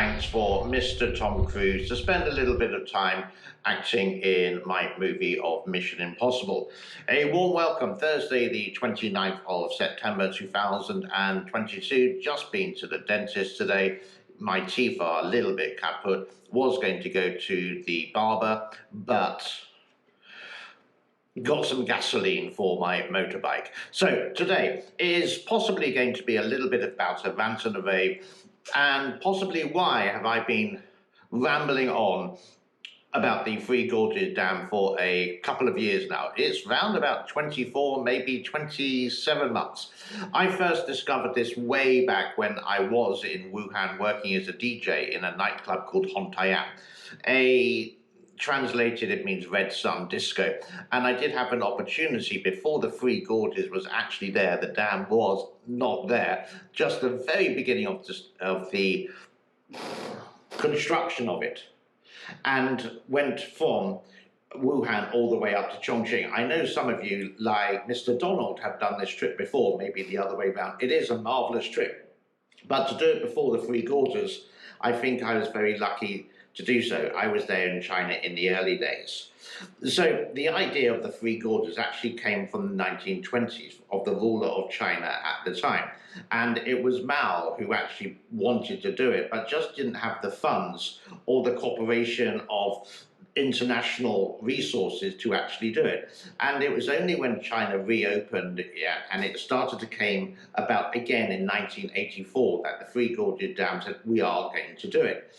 thanks for Mr. Tom Cruise to spend a little bit of time acting in my movie of Mission Impossible. A warm welcome, Thursday the 29th of September 2022. Just been to the dentist today. My teeth are a little bit kaput. Was going to go to the barber, but got some gasoline for my motorbike. So today is possibly going to be a little bit about a rant and a rave, and possibly why have I been rambling on about the Three Gorges Dam for a couple of years now. It's round about 24, maybe 27 months. I first discovered this way back when I was in Wuhan working as a DJ in a nightclub called Hontayang. Translated, it means Red Sun Disco. And I did have an opportunity before the Three Gorges was actually there. The dam was not there. Just the very beginning of the construction of it. And went from Wuhan all the way up to Chongqing. I know some of you, like Mr. Donald, have done this trip before, maybe the other way around. It is a marvelous trip. But to do it before the Three Gorges, I think I was very lucky to do so. I was there in China in the early days. So the idea of the Three Gorges actually came from the 1920s of the ruler of China at the time. And it was Mao who actually wanted to do it, but just didn't have the funds or the cooperation of international resources to actually do it. And it was only when China reopened, and it started to came about again in 1984 that the Three Gorges Dam said, we are going to do it.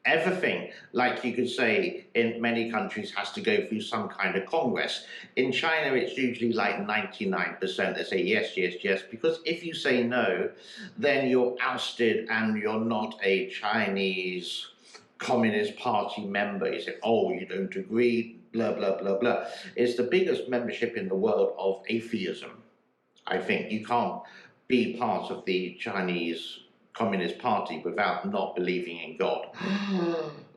Everything, like you could say, in many countries has to go through some kind of congress. In China, it's usually like 99%. They say yes, yes, yes, because if you say no, then you're ousted and you're not a Chinese Communist Party member. You say, oh, you don't agree, blah, blah, blah, blah. It's the biggest membership in the world of atheism. I think you can't be part of the Chinese Communist Party without not believing in God.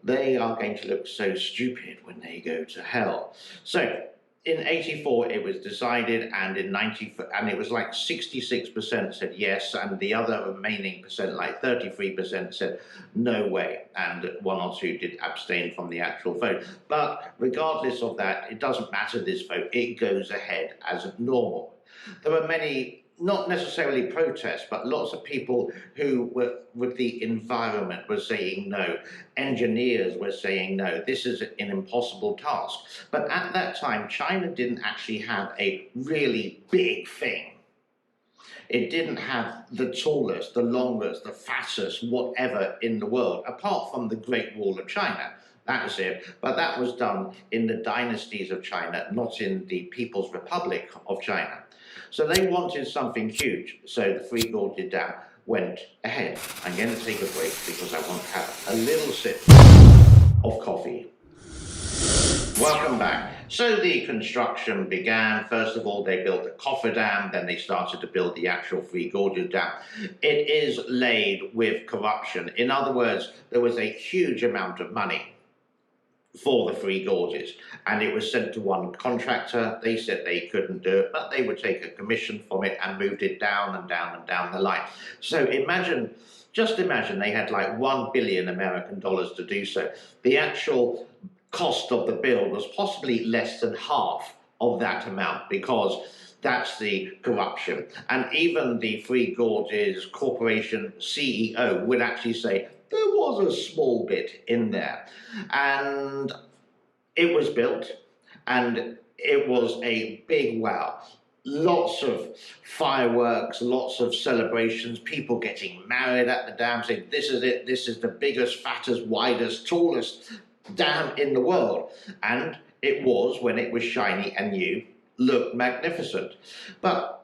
They are going to look so stupid when they go to hell. So in 84 it was decided, and in 94, and it was like 66% said yes, and the other remaining percent, like 33%, said no way, and one or two did abstain from the actual vote. But regardless of that, it doesn't matter, this vote, it goes ahead as normal. There were many, not necessarily protests, but lots of people who were with the environment were saying no. Engineers were saying no. This is an impossible task. But at that time, China didn't actually have a really big thing. It didn't have the tallest, the longest, the fastest, whatever in the world, apart from the Great Wall of China. That was it. But that was done in the dynasties of China, not in the People's Republic of China. So they wanted something huge. So the Three Gorges Dam went ahead. I'm going to take a break because I want to have a little sip of coffee. Welcome back. So the construction began. First of all, they built the cofferdam, then they started to build the actual Three Gorges Dam. It is laid with corruption. In other words, there was a huge amount of money for the Three Gorges, and it was sent to one contractor. They said they couldn't do it, but they would take a commission from it and moved it down and down and down the line. So just imagine they had like $1 billion American dollars to do so. The actual cost of the build was possibly less than half of that amount, because that's the corruption. And even the Three Gorges Corporation CEO would actually say, there was a small bit in there. And it was built, and it was a big wow. Lots of fireworks, lots of celebrations, people getting married at the dam, saying, this is it, this is the biggest, fattest, widest, tallest dam in the world. And it was, when it was shiny and new, looked magnificent. But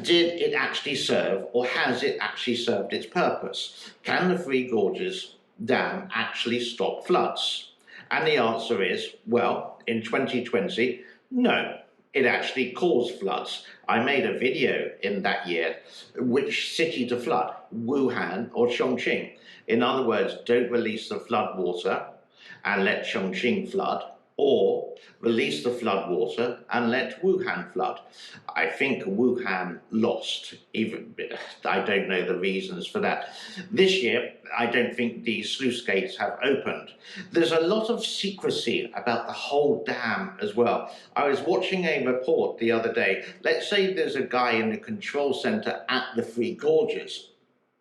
did it actually serve, or has it actually served its purpose? Can the Three Gorges Dam actually stop floods? And the answer is, well, in 2020, no, it actually caused floods. I made a video in that year, which city to flood, Wuhan or Chongqing. In other words, don't release the flood water and let Chongqing flood. or release the flood water and let Wuhan flood. I think Wuhan lost, even I don't know the reasons for that. This year, I don't think the sluice gates have opened. There's a lot of secrecy about the whole dam as well. I was watching a report the other day. Let's say there's a guy in the control center at the Three Gorges,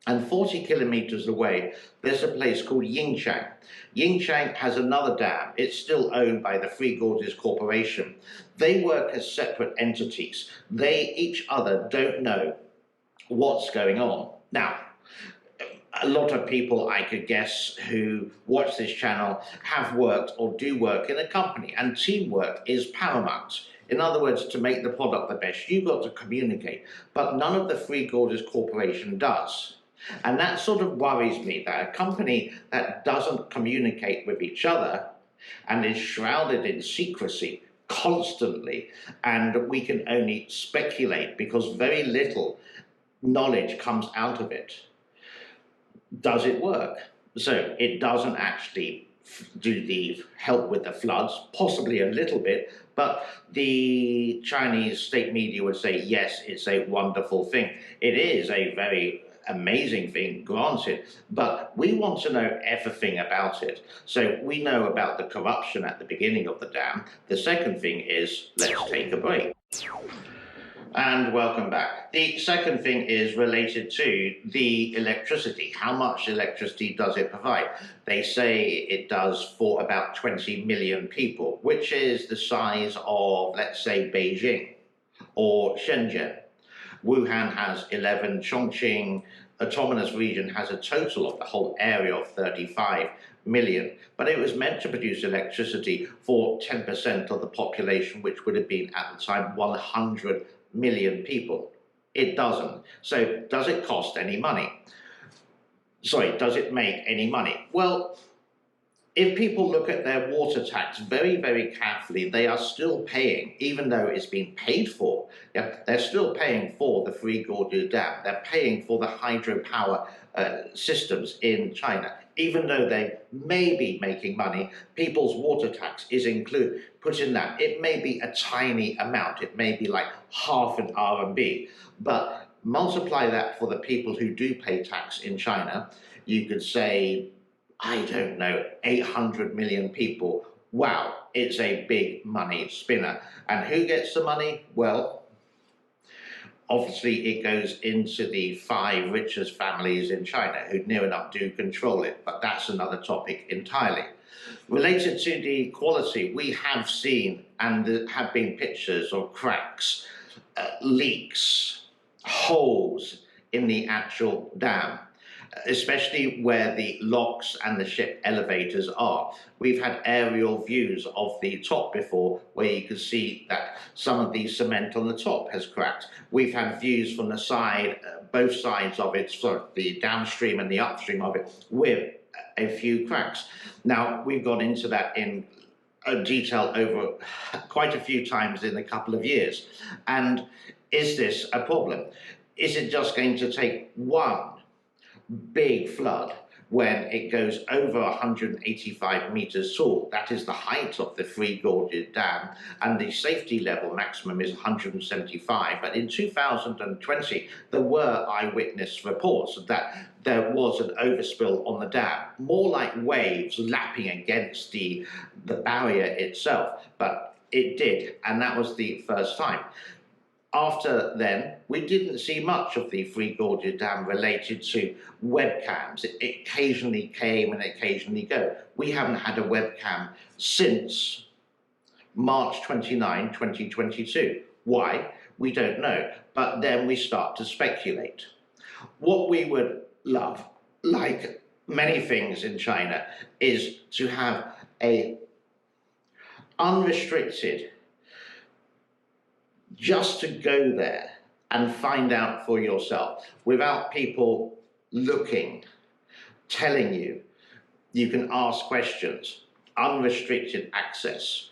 and 40 kilometers away, there's a place called Yingchang. Yingchang has another dam. It's still owned by the Three Gorges Corporation. They work as separate entities. They each other don't know what's going on. Now, a lot of people, I could guess, who watch this channel have worked or do work in a company, and teamwork is paramount. In other words, to make the product the best, you've got to communicate. But none of the Three Gorges Corporation does. And that sort of worries me, that a company that doesn't communicate with each other and is shrouded in secrecy constantly, and we can only speculate because very little knowledge comes out of it. Does it work? So it doesn't actually do the help with the floods, possibly a little bit, but the Chinese state media would say, yes, it's a wonderful thing. It is a very amazing thing, granted, but we want to know everything about it. So we know about the corruption at the beginning of the dam. The second thing is, let's take a break. And welcome back. The second thing is related to the electricity. How much electricity does it provide? They say it does for about 20 million people, which is the size of, let's say, Beijing or Shenzhen. Wuhan has 11, Chongqing Autonomous Region has a total of the whole area of 35 million. But it was meant to produce electricity for 10% of the population, which would have been at the time 100 million people. It doesn't. So does it cost any money? Sorry, does it make any money? Well, if people look at their water tax very, very carefully, they are still paying, even though it's been paid for. Yeah, they're still paying for the Three Gorges Dam. They're paying for the hydropower systems in China. Even though they may be making money, people's water tax is put in that. It may be a tiny amount. It may be like half an RMB. But multiply that for the people who do pay tax in China, you could say, I don't know, 800 million people. Wow, it's a big money spinner. And who gets the money? Well, obviously it goes into the 5 richest families in China who near enough do control it, but that's another topic entirely. Related to the quality, we have seen, and there have been pictures of cracks, leaks, holes in the actual dam, especially where the locks and the ship elevators are. We've had aerial views of the top before where you can see that some of the cement on the top has cracked. We've had views from the side, both sides of it, so the downstream and the upstream of it, with a few cracks. Now, we've gone into that in detail over quite a few times in a couple of years. And is this a problem? Is it just going to take one big flood when it goes over 185 meters tall? That is the height of the Three Gorges Dam, and the safety level maximum is 175. But in 2020, there were eyewitness reports that there was an overspill on the dam, more like waves lapping against the barrier itself, but it did, and that was the first time. After then, we didn't see much of the Three Gorges Dam related to webcams. It occasionally came and occasionally go. We haven't had a webcam since March 29, 2022. Why? We don't know. But then we start to speculate. What we would love, like many things in China, is to have a unrestricted, just to go there and find out for yourself without people looking, telling you. You can ask questions, unrestricted access.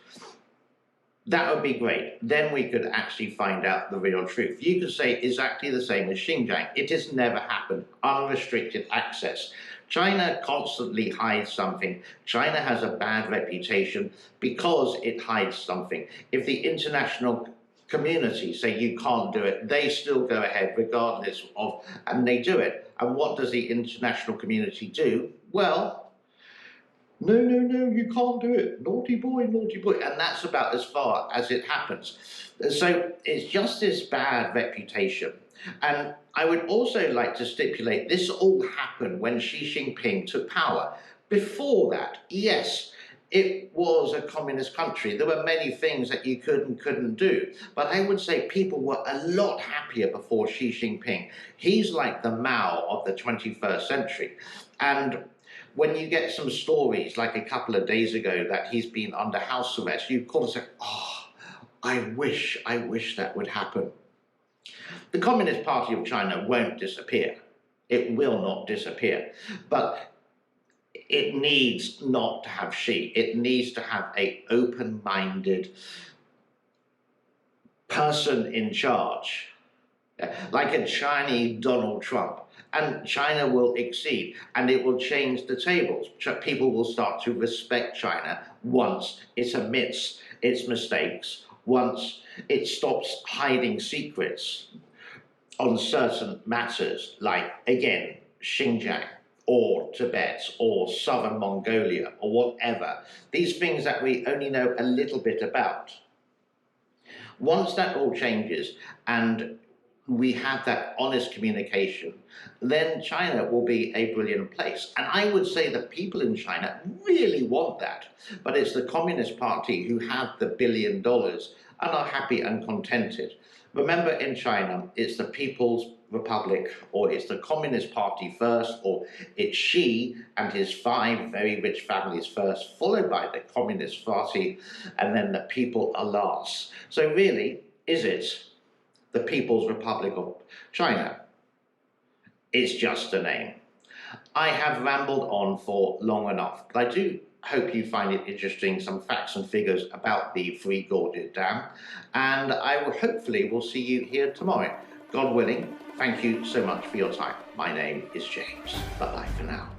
That would be great. Then we could actually find out the real truth. You could say exactly the same as Xinjiang. It has never happened. Unrestricted access. China constantly hides something. China has a bad reputation because it hides something. If the international community say you can't do it, they still go ahead regardless of, and they do it. And what does the international community do? Well, no, no, no, you can't do it. Naughty boy, naughty boy. And that's about as far as it happens. So it's just this bad reputation. And I would also like to stipulate this all happened when Xi Jinping took power. Before that, yes, it was a communist country. There were many things that you could and couldn't do. But I would say people were a lot happier before Xi Jinping. He's like the Mao of the 21st century. And when you get some stories like a couple of days ago that he's been under house arrest, you kind of say, oh, I wish that would happen. The Communist Party of China won't disappear. It will not disappear. But it needs not to have Xi. It needs to have an open-minded person in charge, like a Chinese Donald Trump. And China will exceed, and it will change the tables. People will start to respect China once it admits its mistakes, once it stops hiding secrets on certain matters, like, again, Xinjiang, or Tibet, or southern Mongolia, or whatever. These things that we only know a little bit about. Once that all changes, and we have that honest communication, then China will be a brilliant place. And I would say that people in China really want that. But it's the Communist Party who have the $1 billion and are happy and contented. Remember, in China, it's the People's Republic, or it's the Communist Party first, or it's Xi and his 5 very rich families first, followed by the Communist Party, and then the people are last. So really, is it the People's Republic of China? It's just a name. I have rambled on for long enough, but I do hope you find it interesting, some facts and figures about the Three Gorges Dam, and I will hopefully will see you here tomorrow. God willing, thank you so much for your time. My name is James. Bye-bye for now.